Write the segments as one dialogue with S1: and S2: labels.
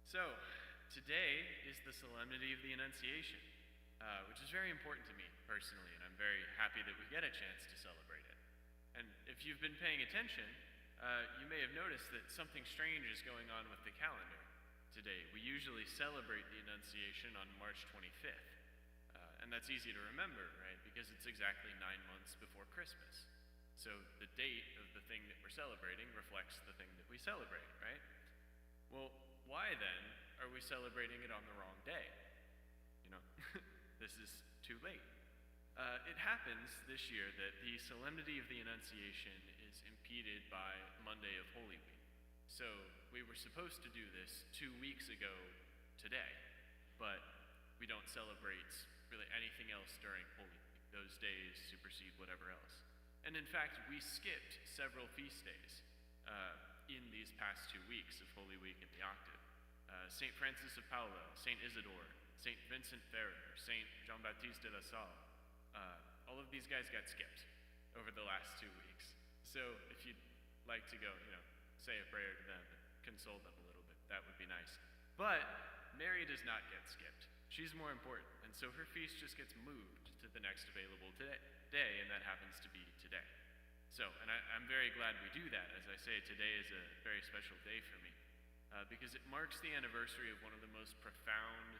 S1: So, today is the Solemnity of the Annunciation, which is very important to me personally, and I'm very happy that we get a chance to celebrate it. And if you've been paying attention, you may have noticed that something strange is going on with the calendar today. We usually celebrate the Annunciation on March 25th, and that's easy to remember, right? Because it's exactly 9 months before Christmas. So the date of the thing that we're celebrating reflects the thing that we celebrate, right? Well, why then are we celebrating it on the wrong day? You know, this is too late. It happens this year that the Solemnity of the Annunciation is impeded by Monday of Holy Week. So we were supposed to do this 2 weeks ago today, but we don't celebrate really anything else during Holy Week. Those days supersede whatever else. And in fact, we skipped several feast days in these past 2 weeks of Holy Week and the Octave. St. Francis of Paula, St. Isidore, St. Vincent Ferrer, St. Jean-Baptiste de la Salle, all of these guys got skipped over the last 2 weeks. So if you'd like to go, say a prayer to them and console them a little bit, that would be nice. But Mary does not get skipped. She's more important, and so her feast just gets moved to the next available day, and that happens to be today. So, and I'm very glad we do that. As I say, today is a very special day for me because it marks the anniversary of one of the most profound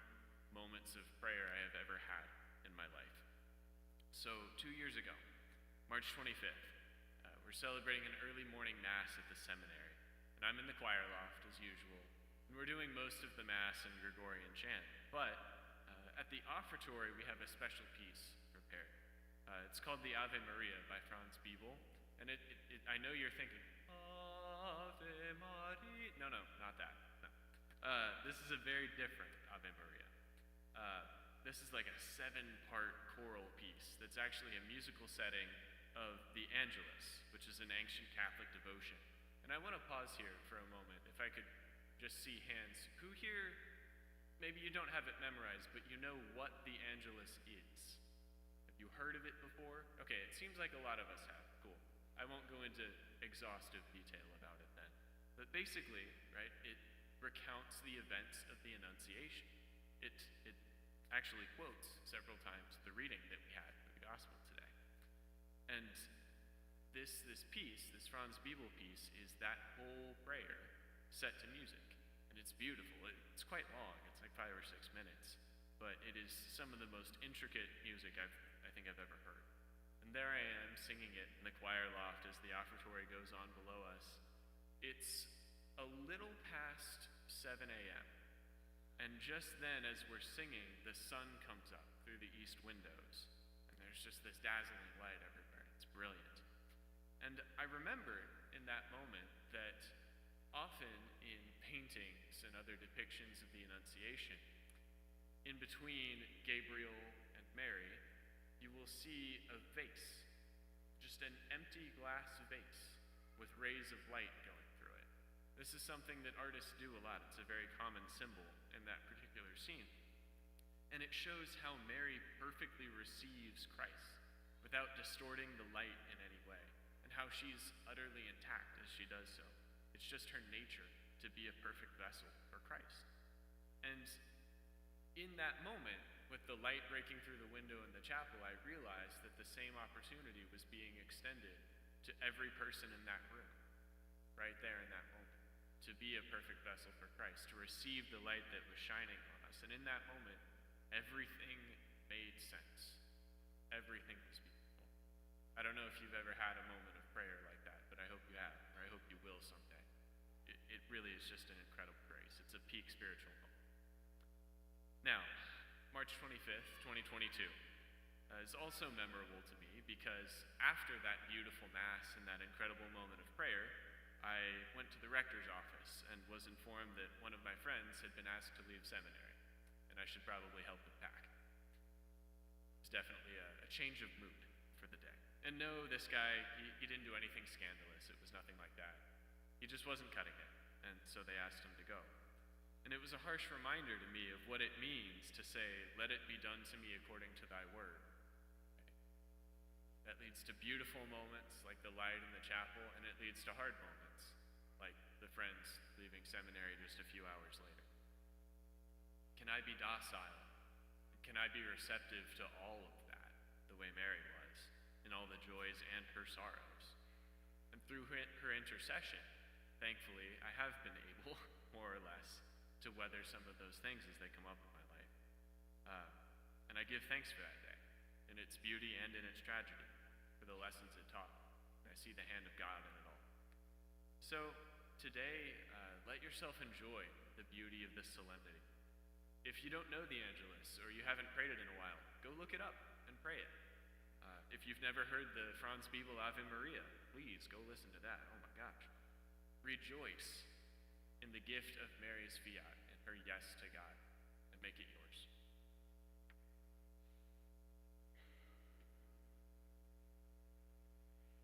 S1: moments of prayer I have ever had in my life. So 2 years ago, March 25th, we're celebrating an early morning Mass at the seminary, and I'm in the choir loft as usual, and we're doing most of the Mass in Gregorian chant, but at the offertory we have a special piece prepared. It's called the Ave Maria by Franz Biebel, and I know you're thinking, Ave Maria. No, not that. No. This is a very different Ave Maria. This is like a 7-part choral piece that's actually a musical setting of the Angelus, which is an ancient Catholic devotion. And I want to pause here for a moment, if I could just see hands. Who here, maybe you don't have it memorized, but you know what the Angelus is? Have you heard of it before? Okay, it seems like a lot of us have. Cool. I won't go into exhaustive detail about it then. But basically, right, it recounts the events of the Annunciation. It actually quotes several times the reading that we had for the Gospel today. And this piece, this Franz Biebel piece, is that whole prayer set to music. And it's beautiful. It's quite long. It's like 5 or 6 minutes. But it is some of the most intricate music I think I've ever heard. And there I am singing it in the choir loft as the offertory goes on below us. It's a little past 7 a.m. And just then, as we're singing, the sun comes up through the east windows. And there's just this dazzling light everywhere. It's brilliant. And I remember in that moment that often in paintings and other depictions of the Annunciation, in between Gabriel and Mary, you will see a vase, just an empty glass vase with rays of light going through it. This is something that artists do a lot. It's a very common symbol in that particular scene. And it shows how Mary perfectly receives Christ without distorting the light in any way, and how she's utterly intact as she does so. It's just her nature to be a perfect vessel for Christ. And in that moment, with the light breaking through the window in the chapel, I realized that the same opportunity was being extended to every person in that room, right there in that moment, to be a perfect vessel for Christ, to receive the light that was shining on us. And in that moment, everything made sense. Everything was beautiful. I don't know if you've ever had a moment of prayer like that, but I hope you have, or I hope you will someday. It really is just an incredible grace. It's a peak spiritual moment. Now, March 25th, 2022 is also memorable to me because after that beautiful Mass and that incredible moment of prayer, I went to the rector's office and was informed that one of my friends had been asked to leave seminary, and I should probably help him pack. It was definitely a change of mood for the day. And no, this guy, he didn't do anything scandalous. It was nothing like that. He just wasn't cutting it, and so they asked him to go. And it was a harsh reminder to me of what it means to say, let it be done to me according to thy word. That leads to beautiful moments like the light in the chapel, and it leads to hard moments like the friends leaving seminary just a few hours later. can I be docile? Can I be receptive to all of that, the way Mary was, in all the joys and her sorrows? And through her intercession, thankfully, I have been able, more or less, to weather some of those things as they come up in my life. And I give thanks for that day, in its beauty and in its tragedy, for the lessons it taught. I see the hand of God in it all. So today, let yourself enjoy the beauty of this solemnity. If you don't know the Angelus, or you haven't prayed it in a while, go look it up and pray it. If you've never heard the Franz Biebel Ave Maria, please go listen to that. Oh my gosh. Rejoice in the gift of Mary's fiat and her yes to God, and make it yours.